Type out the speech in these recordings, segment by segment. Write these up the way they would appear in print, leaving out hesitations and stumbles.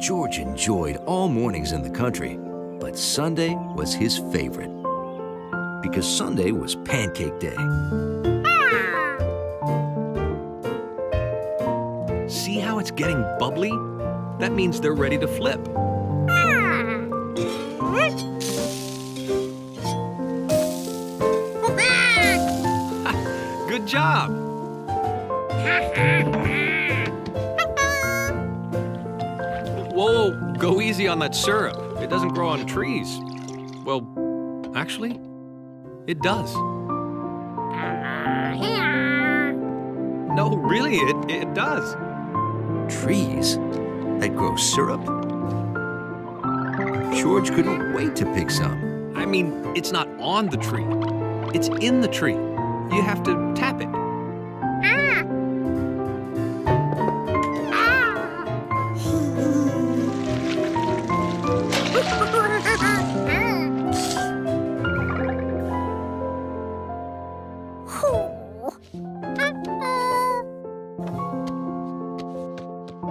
George enjoyed all mornings in the country, but Sunday was his favorite. Because Sunday was pancake day. See how it's getting bubbly? That means they're ready to flip. Good job. Whoa, go easy on that syrup. It doesn't grow on trees. Well, actually, it does. No, really, it does. Trees that grow syrup? George couldn't wait to pick some. I mean, it's not on the tree. It's in the tree. You have to tap it.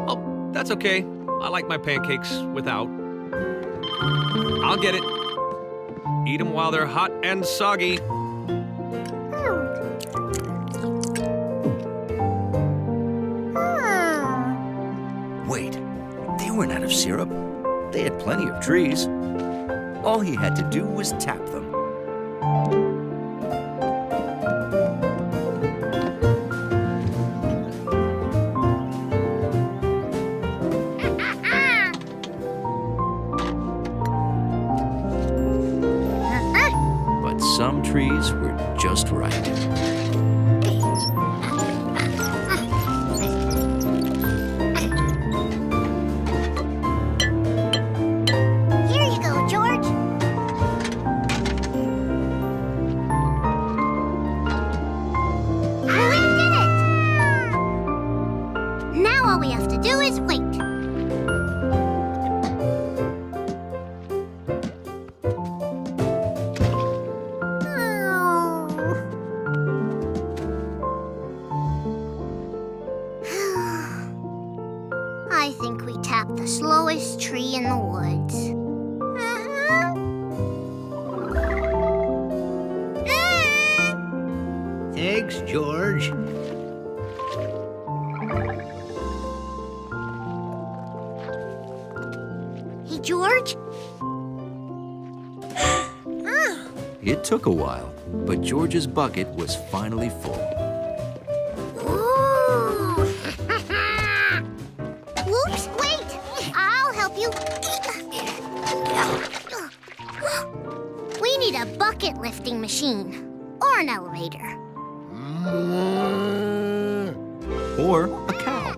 Oh, that's okay. I like my pancakes without. I'll get it. Eat them while they're hot and soggy. Wait, they weren't out of syrup. They had plenty of trees. All he had to do was tap them. But some trees were just right. All we have to do is wait. I think we tapped the slowest tree in the woods. Thanks, George. George? It took a while, but George's bucket was finally full. Whoops, wait! I'll help you. We need a bucket lifting machine or an elevator. Or a cow.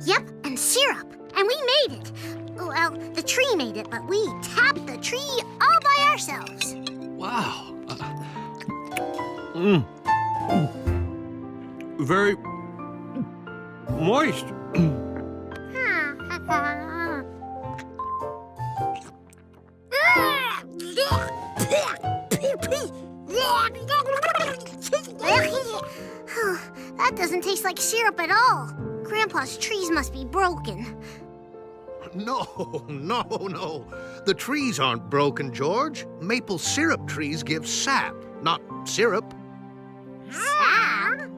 Yep, and syrup. And we made it. Well, the tree made it, but we tapped the tree all by ourselves. Wow. Very moist. That doesn't taste like syrup at all. Grandpa's trees must be broken. No. The trees aren't broken, George. Maple syrup trees give sap, not syrup. Sap?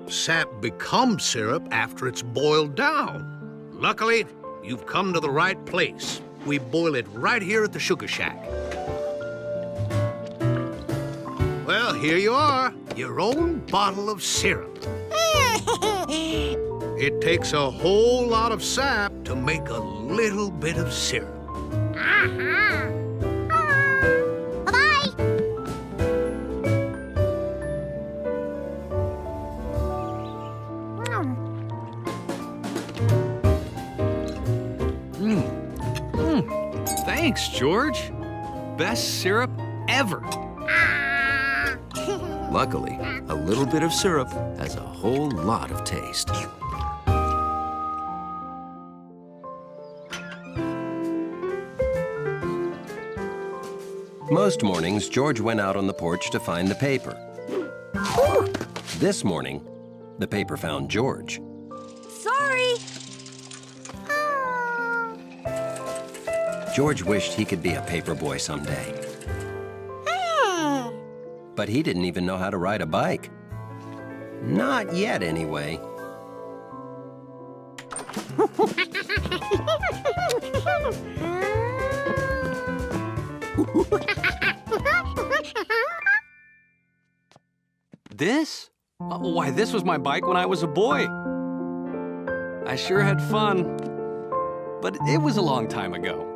Sap becomes syrup after it's boiled down. Luckily, you've come to the right place. We boil it right here at the Sugar Shack. Well, here you are, your own bottle of syrup. It takes a whole lot of sap to make a little bit of syrup. Bye-bye. Thanks, George. Best syrup ever. Luckily, a little bit of syrup has a whole lot of taste. Most mornings, George went out on the porch to find the paper. This morning, the paper found George. Sorry. George wished he could be a paperboy someday. But he didn't even know how to ride a bike. Not yet, anyway. This? Why, this was my bike when I was a boy. I sure had fun. But it was a long time ago.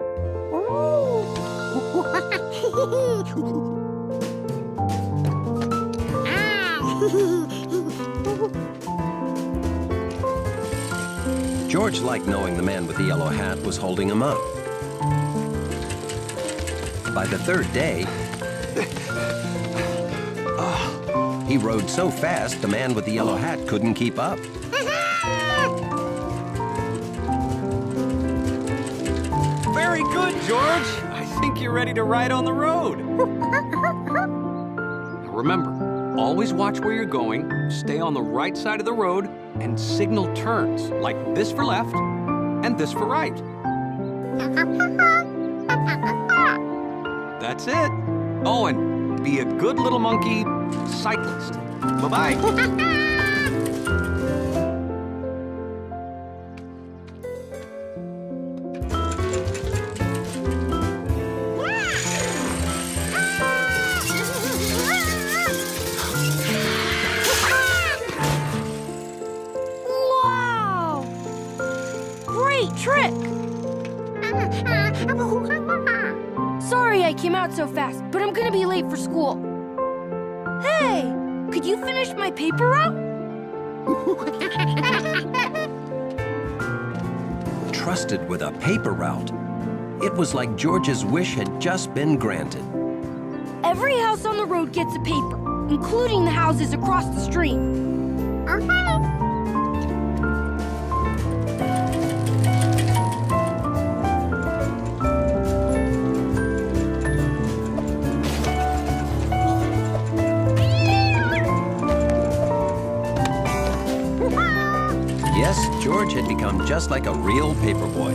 George liked knowing the man with the yellow hat was holding him up. By the third day, he rode so fast the man with the yellow hat couldn't keep up. Very good, George. I think you're ready to ride on the road. Now remember, always watch where you're going, stay on the right side of the road, and signal turns, like this for left and this for right. That's it. Oh, and be a good little monkey cyclist. Bye-bye. Wow! Great trick! Sorry I came out so fast, but I'm gonna be late for school. Hey, could you finish my paper route? Trusted with a paper route. It was like George's wish had just been granted. Every house on the road gets a paper, including the houses across the street. Yes, George had become just like a real paperboy.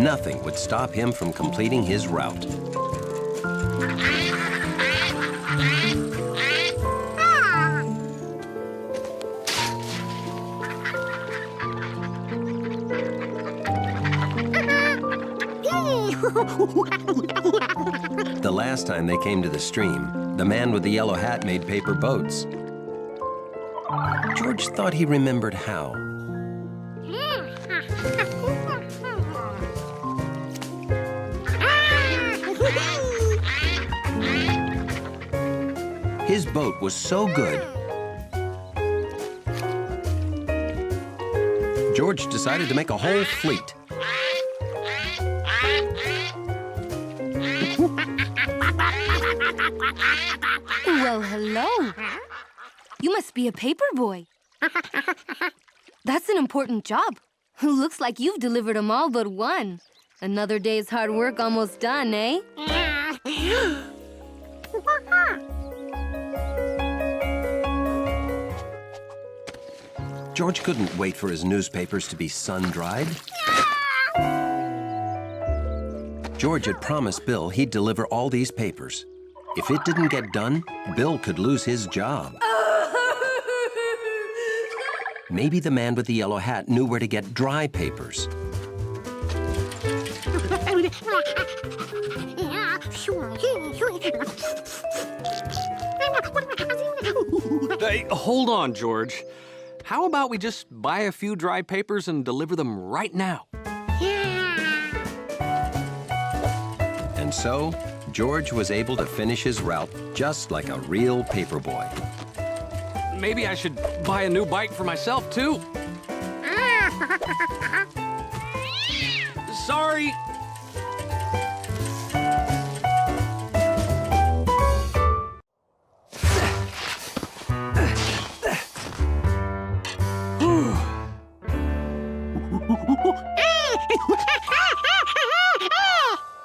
Nothing would stop him from completing his route. The last time they came to the stream, the man with the yellow hat made paper boats. George thought he remembered how. His boat was so good, George decided to make a whole fleet. Well, hello. You must be a paper boy. That's an important job. Looks like you've delivered them all but one. Another day's hard work almost done, eh? George couldn't wait for his newspapers to be sun-dried. George had promised Bill he'd deliver all these papers. If it didn't get done, Bill could lose his job. Maybe the man with the yellow hat knew where to get dry papers. Hey, hold on, George. How about we just buy a few dry papers and deliver them right now? And so, George was able to finish his route just like a real paperboy. Maybe I should buy a new bike for myself, too. Sorry.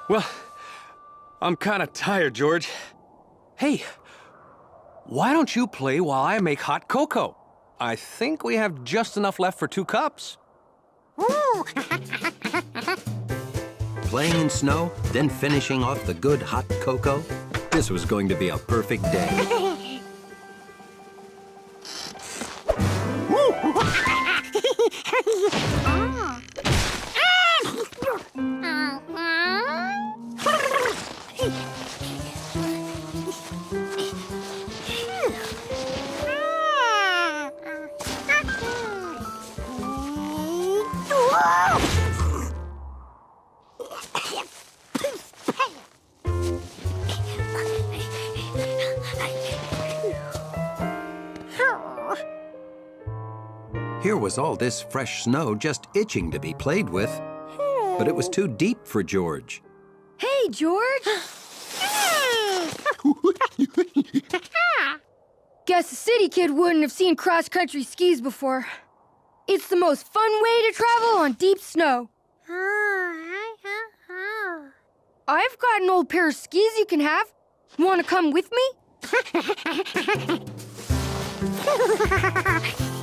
Well, I'm kind of tired, George. Hey, why don't you play while I make hot cocoa? I think we have just enough left for 2 cups. Ooh. Playing in snow, then finishing off the good hot cocoa. This was going to be a perfect day. Here was all this fresh snow just itching to be played with. But it was too deep for George. Hey, George! Guess a city kid wouldn't have seen cross-country skis before. It's the most fun way to travel on deep snow. I've got an old pair of skis you can have. Want to come with me?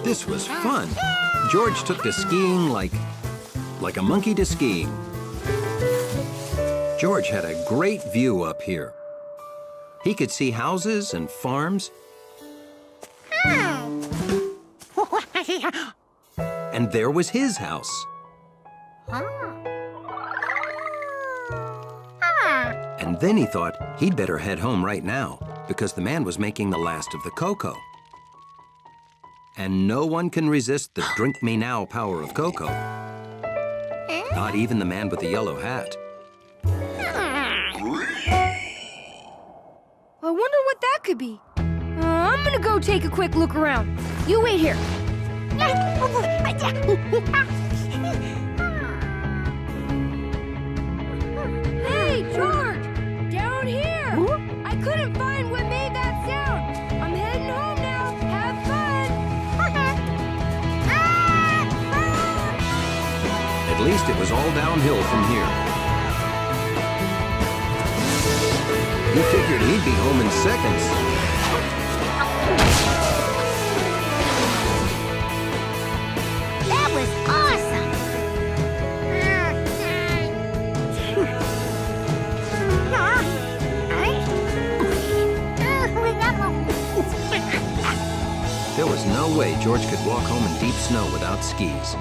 This was fun. George took to skiing like a monkey to skiing. George had a great view up here. He could see houses and farms. And there was his house. And then he thought he'd better head home right now because the man was making the last of the cocoa. And no one can resist the drink me now power of cocoa. Not even the man with the yellow hat. I wonder what that could be. I'm gonna go take a quick look around. You wait here. Hey, George! Down here! I couldn't find what made that sound. I'm heading home now. Have fun! At least it was all downhill from here. He figured he'd be home in seconds. That was awesome! There was no way George could walk home in deep snow without skis.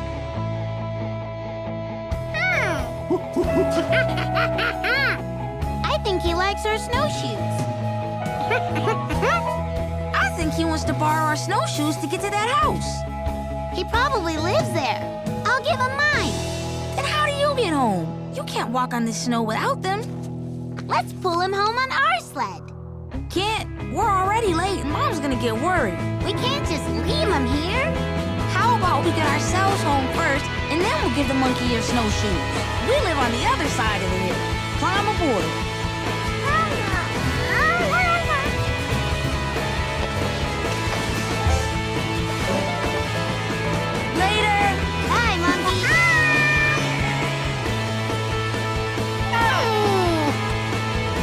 I think he likes our snowshoes. I think he wants to borrow our snowshoes to get to that house. He probably lives there. I'll give him mine. Then how do you get home? You can't walk on this snow without them. Let's pull him home on our sled. Can't. We're already late and Mom's gonna get worried. We can't just leave him here. How about we get ourselves home first and then we'll give the monkey your snowshoes? We live on the other side of the hill. Climb aboard. Later. Bye, monkey.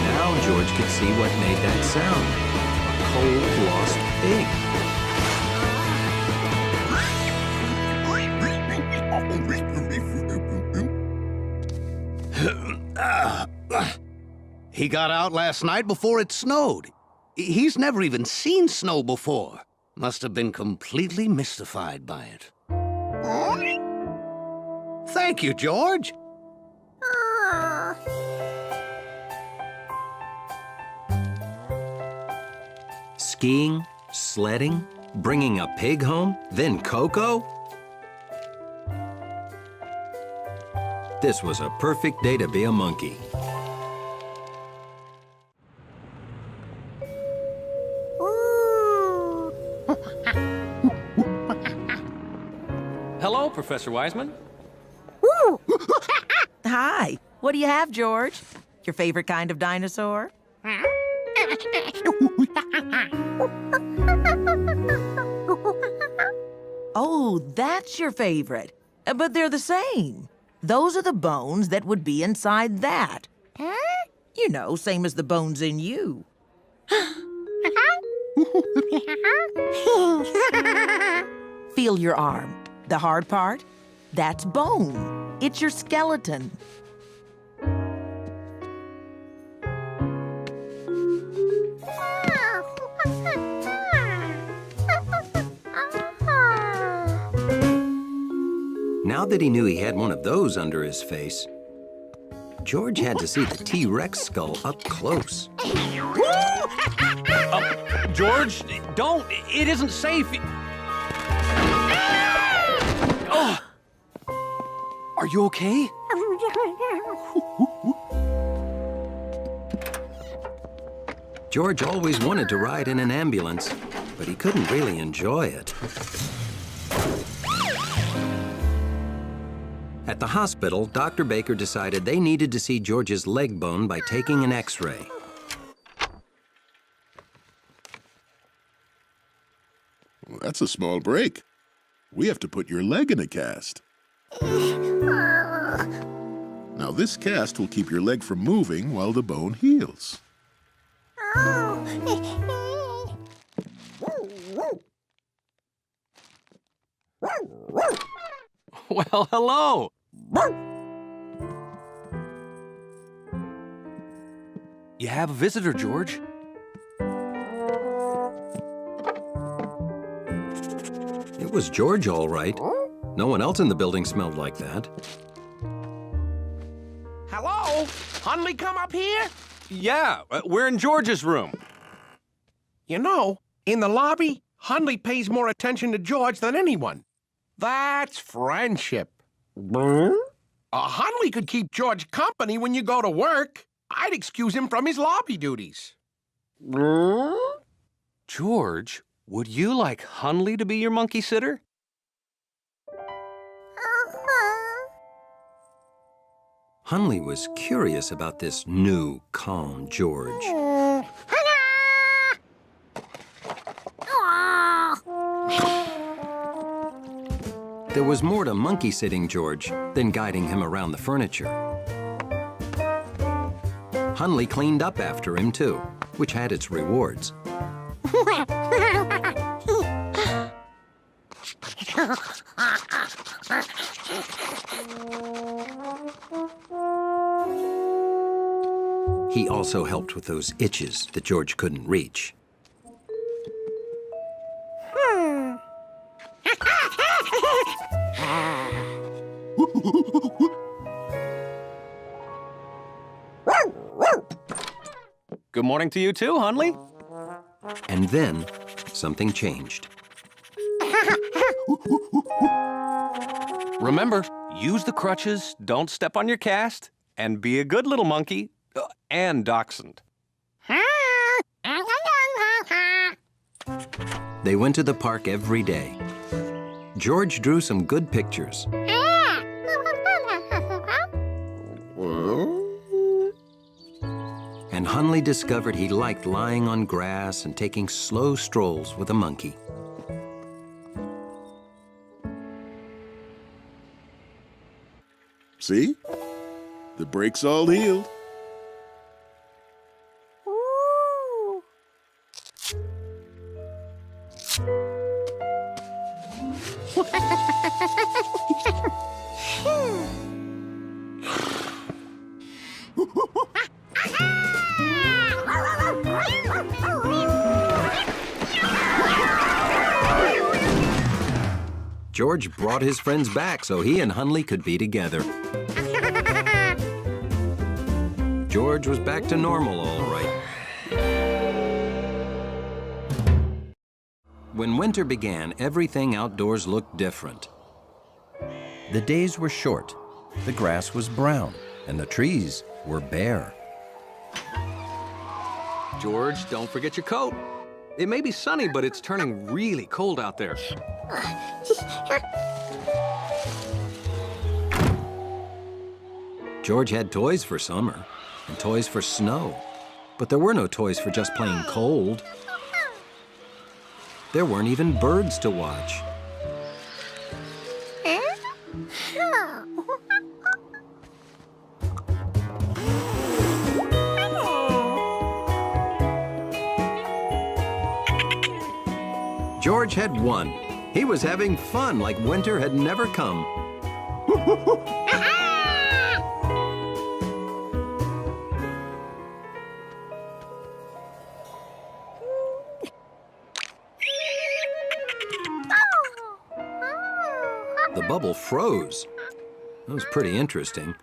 Now George could see what made that sound. A cold, lost pig. He got out last night before it snowed. He's never even seen snow before. Must have been completely mystified by it. Thank you, George. Skiing, sledding, bringing a pig home, then cocoa? This was a perfect day to be a monkey. Hello, Professor Wiseman. Hi. What do you have, George? Your favorite kind of dinosaur? Oh, that's your favorite. But they're the same. Those are the bones that would be inside that. Huh? You know, same as the bones in you. Feel your arm. The hard part? That's bone. It's your skeleton. Now that he knew he had one of those under his face, George had to see the T-Rex skull up close. George, don't. It isn't safe. Oh. Are you okay? George always wanted to ride in an ambulance, but he couldn't really enjoy it. At the hospital, Dr. Baker decided they needed to see George's leg bone by taking an X-ray. Well, that's a small break. We have to put your leg in a cast. Now, this cast will keep your leg from moving while the bone heals. Well, hello. You have a visitor, George. It was George, all right. No one else in the building smelled like that. Hello? Hunley come up here? Yeah, we're in George's room. You know, in the lobby, Hunley pays more attention to George than anyone. That's friendship. Hunley could keep George company when you go to work. I'd excuse him from his lobby duties. George, would you like Hunley to be your monkey sitter? Hunley was curious about this new, calm George. There was more to monkey-sitting George than guiding him around the furniture. Hunley cleaned up after him, too, which had its rewards. He also helped with those itches that George couldn't reach. Good morning to you too, Hunley. And then, something changed. Remember, use the crutches, don't step on your cast, and be a good little monkey, and dachshund. They went to the park every day. George drew some good pictures. And Hunley discovered he liked lying on grass and taking slow strolls with a monkey. See? The break's all healed. George brought his friends back so he and Hunley could be together. George was back to normal, all right. When winter began, everything outdoors looked different. The days were short, the grass was brown, and the trees were bare. George, don't forget your coat. It may be sunny, but it's turning really cold out there. George had toys for summer and toys for snow, but there were no toys for just plain cold. There weren't even birds to watch. George had won. He was having fun like winter had never come. The bubble froze. That was pretty interesting.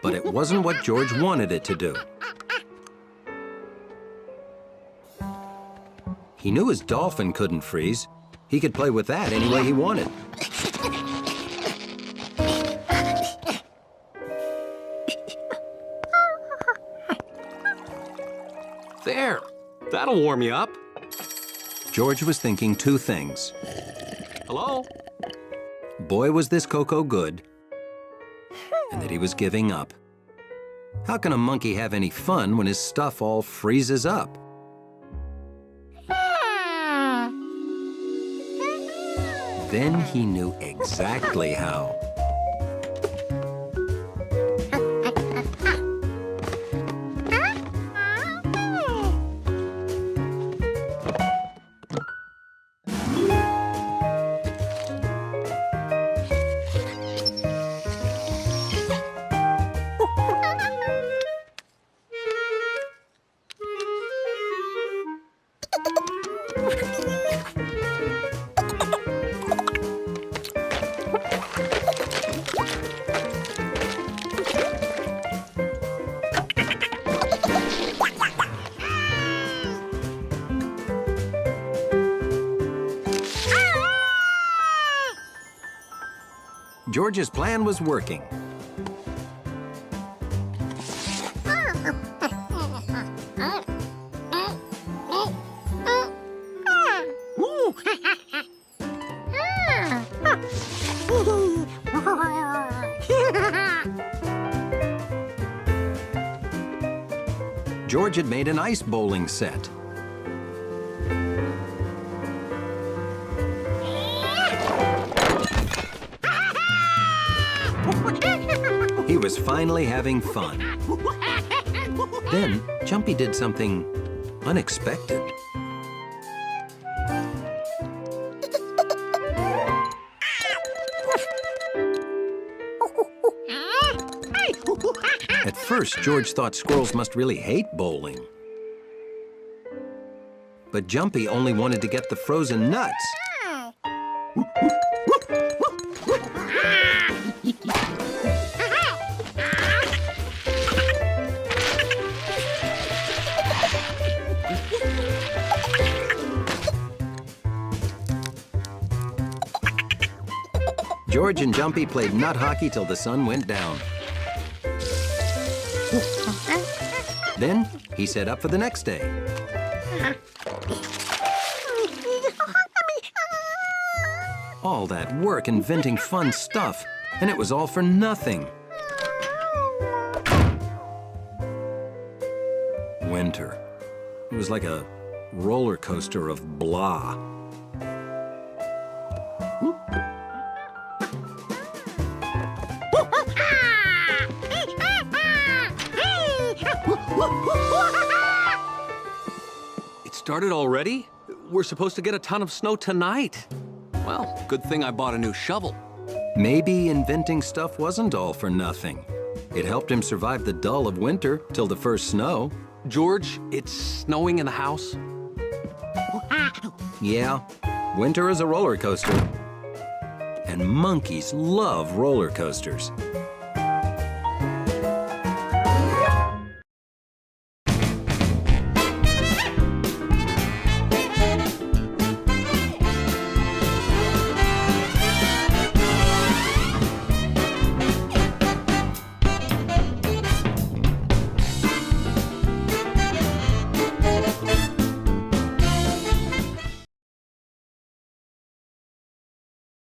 But it wasn't what George wanted it to do. He knew his dolphin couldn't freeze. He could play with that any way he wanted. There. That'll warm you up. George was thinking two things. Hello? Boy, was this cocoa good, and that he was giving up. How can a monkey have any fun when his stuff all freezes up? Then he knew exactly how. George's plan was working. George had made an ice bowling set. He was finally having fun. Then, Jumpy did something unexpected. At first, George thought squirrels must really hate bowling. But Jumpy only wanted to get the frozen nuts. George and Jumpy played nut hockey till the sun went down. Then he set up for the next day. All that work inventing fun stuff, and it was all for nothing. Winter. It was like a roller coaster of blah. It started already? We're supposed to get a ton of snow tonight. Well, good thing I bought a new shovel. Maybe inventing stuff wasn't all for nothing. It helped him survive the dull of winter till the first snow. George, it's snowing in the house. Yeah, winter is a roller coaster. And monkeys love roller coasters.